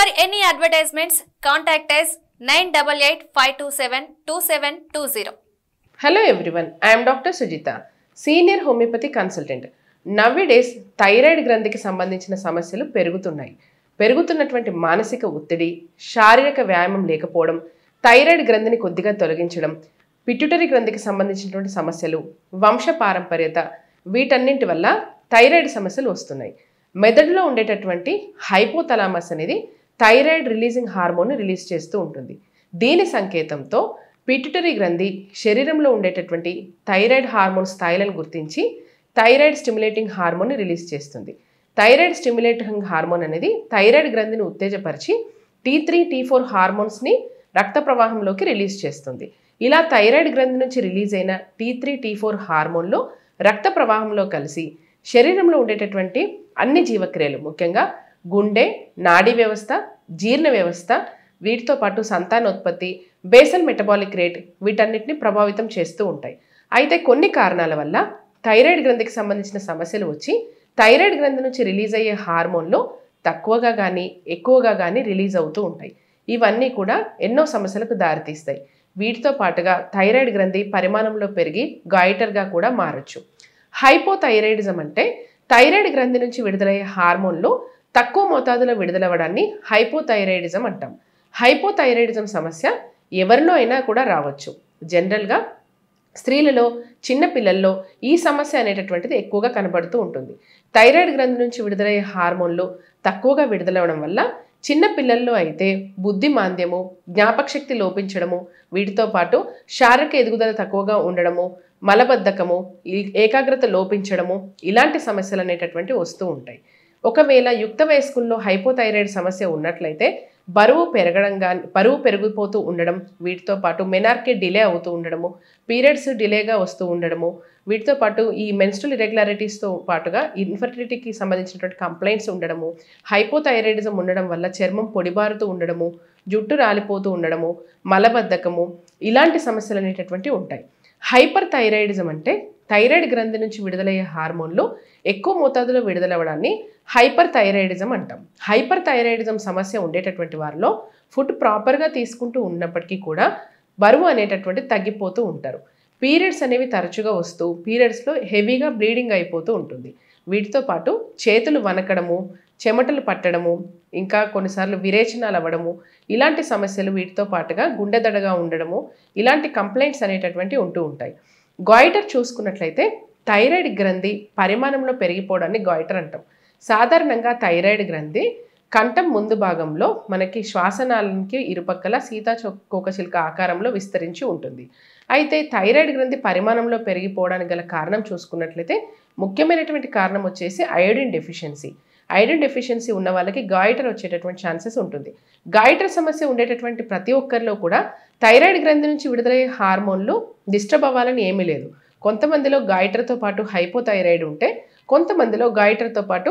For any advertisements, contact us 988-527-2720. Hello everyone, I am Dr. Sujita, Senior Homeopathy Consultant. Nowadays, thyroid గ్రంథికి సంబంధించిన సమస్యలు పెరుగుతున్నాయి. పెరుగుతున్నటువంటి మానసిక ఒత్తిడి, శారీరక వ్యాయామం లేకపోవడం, థైరాయిడ్ గ్రంథిని కొద్దిగా తొలగించడం, పిట్యూటరీ గ్రంథికి సంబంధించినటువంటి సమస్యలు, వంశపారంపర్యత వీటన్నింటి వల్ల థైరాయిడ్ సమస్యలు వస్తున్నాయి. మెదడులో ఉండేటటువంటి హైపోథలామస్ అనేది థైరాయిడ్ రిలీజింగ్ హార్మోన్ రిలీజ్ చేస్తూ ఉంటుంది. దీని సంకేతంతో పిట్యూటరీ గ్రంథి శరీరంలో ఉండేటటువంటి థైరాయిడ్ హార్మోన్ స్థాయిలను గుర్తించి థైరాయిడ్ స్టిమ్యులేటింగ్ హార్మోన్ రిలీజ్ చేస్తుంది. థైరాయిడ్ స్టిమ్యులేటింగ్ హార్మోన్ అనేది థైరాయిడ్ గ్రంథిని ఉత్తేజపరిచి T3, T4 హార్మోన్స్ని రక్త ప్రవాహంలోకి రిలీజ్ చేస్తుంది. ఇలా థైరాయిడ్ గ్రంథి నుంచి రిలీజ్ అయిన T3, T4 హార్మోన్లు రక్త ప్రవాహంలో కలిసి శరీరంలో ఉండేటటువంటి అన్ని జీవక్రియలు, ముఖ్యంగా గుండె, నాడీ వ్యవస్థ, జీర్ణ వ్యవస్థ, వీటితో పాటు సంతానోత్పత్తి, బేసల్ మెటబాలిక్ రేట్ వీటన్నిటిని ప్రభావితం చేస్తూ ఉంటాయి. అయితే కొన్ని కారణాల వల్ల థైరాయిడ్ గ్రంథికి సంబంధించిన సమస్యలు వచ్చి థైరాయిడ్ గ్రంథి నుంచి రిలీజ్ అయ్యే హార్మోన్లు తక్కువగా కానీ ఎక్కువగా కానీ రిలీజ్ అవుతూ ఉంటాయి. ఇవన్నీ కూడా ఎన్నో సమస్యలకు దారితీస్తాయి. వీటితో పాటుగా థైరాయిడ్ గ్రంథి పరిమాణంలో పెరిగి గాయిటర్గా కూడా మారచ్చు. హైపోథైరాయిడిజం అంటే థైరాయిడ్ గ్రంథి నుంచి విడుదలయ్యే హార్మోన్లు తక్కువ మోతాదులో విడుదలవ్వడాన్ని హైపోథైరాయిడిజం అంటాం. హైపోథైరాయిడిజం సమస్య ఎవరిలో అయినా కూడా రావచ్చు. జనరల్గా స్త్రీలలో, చిన్నపిల్లల్లో ఈ సమస్య అనేటటువంటిది ఎక్కువగా కనబడుతూ ఉంటుంది. థైరాయిడ్ గ్రంథి నుంచి విడుదలయ్యే హార్మోన్లు తక్కువగా విడుదలవ్వడం వల్ల చిన్నపిల్లల్లో అయితే బుద్ధి మాంద్యము, జ్ఞాపకశక్తి లోపించడము, వీటితో పాటు శారీరక ఎదుగుదల తక్కువగా ఉండడము, మలబద్ధకము, ఏకాగ్రత లోపించడము, ఇలాంటి సమస్యలు అనేటటువంటి వస్తూ ఉంటాయి. ఒకవేళ యుక్త వయస్కుల్లో హైపోథైరాయిడ్ సమస్య ఉన్నట్లయితే బరువు పెరిగిపోతూ ఉండడం, వీటితో పాటు మెనార్కే డిలే అవుతూ ఉండడము, పీరియడ్స్ డిలేగా వస్తూ ఉండడము, వీటితో పాటు ఈ మెన్స్ట్రల్ ఇరెగ్యులారిటీస్తో పాటుగా ఇన్ఫర్టిలిటీకి సంబంధించినటువంటి కంప్లైంట్స్ ఉండడము, హైపోథైరాయిడిజం ఉండడం వల్ల చర్మం పొడిబారుతూ ఉండడము, జుట్టు రాలిపోతూ ఉండడము, మలబద్ధకము, ఇలాంటి సమస్యలు అనేటటువంటివి ఉంటాయి. హైపర్ థైరాయిడిజం అంటే థైరాయిడ్ గ్రంథి నుంచి విడుదలయ్యే హార్మోన్లు ఎక్కువ మోతాదులో విడుదలవ్వడాన్ని హైపర్ థైరాయిడిజం అంటాం. హైపర్ థైరాయిడిజం సమస్య ఉండేటటువంటి వారిలో ఫుడ్ ప్రాపర్గా తీసుకుంటూ ఉన్నప్పటికీ కూడా బరువు అనేటటువంటి తగ్గిపోతూ ఉంటారు. పీరియడ్స్ అనేవి తరచుగా వస్తూ పీరియడ్స్లో హెవీగా బ్లీడింగ్ అయిపోతూ ఉంటుంది. వీటితో పాటు చేతులు వనకడము, చెమటలు పట్టడము, ఇంకా కొన్నిసార్లు విరేచనాలు అవ్వడము, ఇలాంటి సమస్యలు, వీటితో పాటుగా గుండె దడగా ఉండడము, ఇలాంటి కంప్లైంట్స్ అనేటటువంటి ఉంటూ ఉంటాయి. గాయిటర్ చూసుకున్నట్లయితే థైరాయిడ్ గ్రంథి పరిమాణంలో పెరిగిపోవడాన్ని గాయిటర్ అంటాం. సాధారణంగా థైరాయిడ్ గ్రంథి కంఠం ముందు భాగంలో మనకి శ్వాసనాళానికి ఇరుపక్కల సీతాకోకచిలుక ఆకారంలో విస్తరించి ఉంటుంది. అయితే థైరాయిడ్ గ్రంథి పరిమాణంలో పెరిగిపోవడానికి గల కారణం చూసుకున్నట్లయితే ముఖ్యమైనటువంటి కారణం వచ్చేసి అయోడిన్ డెఫిషియన్సీ. ఐరన్ డెఫిషియన్సీ ఉన్న వాళ్ళకి గాయిటర్ వచ్చేటటువంటి ఛాన్సెస్ ఉంటుంది. గాయిటర్ సమస్య ఉండేటటువంటి ప్రతి ఒక్కరిలో కూడా థైరాయిడ్ గ్రంథి నుంచి విడుదలయ్యే హార్మోన్లు డిస్టర్బ్ అవ్వాలని ఏమీ లేదు. కొంతమందిలో గాయిటర్తో పాటు హైపోథైరాయిడ్ ఉంటే, కొంతమందిలో గాయిటర్తో పాటు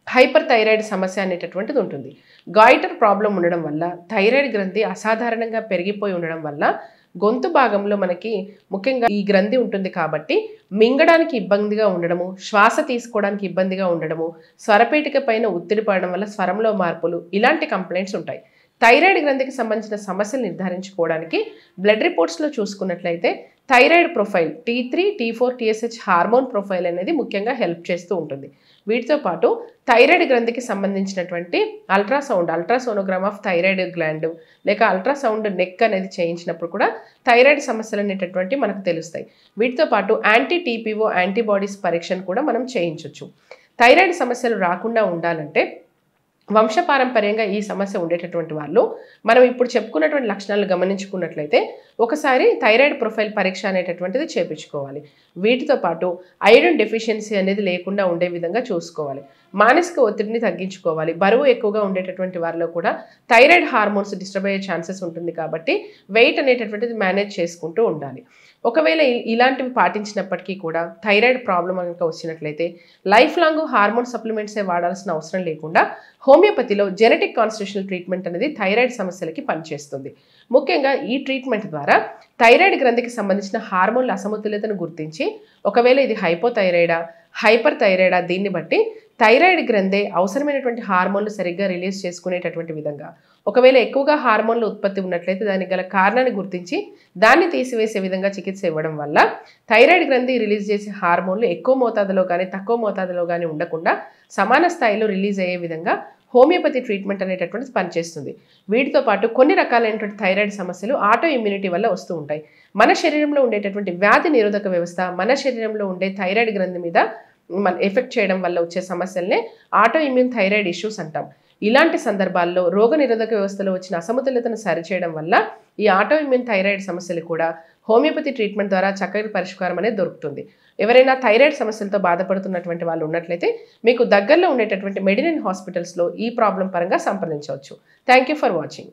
హైపర్ థైరాయిడ్ సమస్య అనేటటువంటిది ఉంటుంది. గాయిటర్ ప్రాబ్లం ఉండడం వల్ల, థైరాయిడ్ గ్రంథి అసాధారణంగా పెరిగిపోయి ఉండడం వల్ల గొంతు భాగంలో మనకి ముఖ్యంగా ఈ గ్రంథి ఉంటుంది కాబట్టి మింగడానికి ఇబ్బందిగా ఉండడము, శ్వాస తీసుకోవడానికి ఇబ్బందిగా ఉండడము, స్వరపేటిక పైన ఒత్తిడి పడడం వల్ల స్వరంలో మార్పులు, ఇలాంటి కంప్లైంట్స్ ఉంటాయి. థైరాయిడ్ గ్రంథికి సంబంధించిన సమస్యలు నిర్ధారించుకోవడానికి బ్లడ్ రిపోర్ట్స్లో చూసుకున్నట్లయితే thyroid profile T3, T4, TSH hormone profile అనేది ముఖ్యంగా హెల్ప్ చేస్తూ ఉంటుంది. వీటితో పాటు థైరాయిడ్ గ్రంథికి సంబంధించినటువంటి అల్ట్రాసోనోగ్రామ్ ఆఫ్ థైరాయిడ్ గ్లాండ్ లేక అల్ట్రాసౌండ్ నెక్ అనేది చేయించినప్పుడు కూడా థైరాయిడ్ సమస్యలు అనేటటువంటి మనకు తెలుస్తాయి. వీటితో పాటు యాంటీ-TPO యాంటీబాడీస్ పరీక్షను కూడా మనం చేయించవచ్చు. థైరాయిడ్ సమస్యలు రాకుండా ఉండాలంటే వంశపారంపర్యంగా ఈ సమస్య ఉండేటటువంటి వాళ్ళు మనం ఇప్పుడు చెప్పుకున్నటువంటి లక్షణాలు గమనించుకున్నట్లయితే ఒకసారి థైరాయిడ్ ప్రొఫైల్ పరీక్ష అనేటటువంటిది చేయించుకోవాలి. వీటితో పాటు ఐరన్ డెఫిషియన్సీ అనేది లేకుండా ఉండే విధంగా చూసుకోవాలి. మానసిక ఒత్తిడిని తగ్గించుకోవాలి. బరువు ఎక్కువగా ఉండేటటువంటి వారిలో కూడా థైరాయిడ్ హార్మోన్స్ డిస్టర్బ్ అయ్యే ఛాన్సెస్ ఉంటుంది కాబట్టి వెయిట్ అనేటటువంటిది మేనేజ్ చేసుకుంటూ ఉండాలి. ఒకవేళ ఇలాంటివి పాటించినప్పటికీ కూడా థైరాయిడ్ ప్రాబ్లం కనుక వచ్చినట్లయితే లైఫ్ లాంగ్ హార్మోన్ సప్లిమెంట్సే వాడాల్సిన అవసరం లేకుండా హోమియోపతిలో జెనెటిక్ కాన్స్టిట్యూషనల్ ట్రీట్మెంట్ అనేది థైరాయిడ్ సమస్యలకి పనిచేస్తుంది. ముఖ్యంగా ఈ ట్రీట్మెంట్ ద్వారా థైరాయిడ్ గ్రంథికి సంబంధించిన హార్మోన్ల అసమతుల్యతను గుర్తించి ఒకవేళ ఇది హైపోథైరాయిడా, హైపర్ థైరాయిడా, దీన్ని బట్టి థైరాయిడ్ గ్రంథి అవసరమైనటువంటి హార్మోన్లు సరిగ్గా రిలీజ్ చేసుకునేటటువంటి విధంగా, ఒకవేళ ఎక్కువగా హార్మోన్ల ఉత్పత్తి ఉన్నట్లయితే దానికి గల కారణాన్ని గుర్తించి దాన్ని తీసివేసే విధంగా చికిత్స ఇవ్వడం వల్ల థైరాయిడ్ గ్రంథి రిలీజ్ చేసే హార్మోన్లు ఎక్కువ మోతాదులో కానీ తక్కువ మోతాదులో కానీ ఉండకుండా సమాన స్థాయిలో రిలీజ్ అయ్యే విధంగా హోమియోపతి ట్రీట్మెంట్ అనేటటువంటిది పనిచేస్తుంది. వీటితో పాటు కొన్ని రకాలైనటువంటి థైరాయిడ్ సమస్యలు ఆటో ఇమ్యూనిటీ వల్ల వస్తూ ఉంటాయి. మన శరీరంలో ఉండేటటువంటి వ్యాధి నిరోధక వ్యవస్థ మన శరీరంలో ఉండే థైరాయిడ్ గ్రంథి మీద ఎఫెక్ట్ చేయడం వల్ల వచ్చే సమస్యలనే ఆటో ఇమ్యూన్ థైరాయిడ్ ఇష్యూస్ అంటాం. ఇలాంటి సందర్భాల్లో రోగ నిరోధక వ్యవస్థలో వచ్చిన అసమతుల్యతను సరిచేయడం వల్ల ఈ ఆటో ఇమ్యూన్ థైరాయిడ్ సమస్యలు కూడా హోమియోపతి ట్రీట్మెంట్ ద్వారా చక్కటి పరిష్కారం అనేది దొరుకుతుంది. ఎవరైనా థైరాయిడ్ సమస్యలతో బాధపడుతున్నటువంటి వాళ్ళు ఉన్నట్లయితే మీకు దగ్గరలో ఉండేటటువంటి మెడినైన్ హాస్పిటల్స్లో ఈ ప్రాబ్లం పరంగా సంప్రదించవచ్చు. Thank you for watching.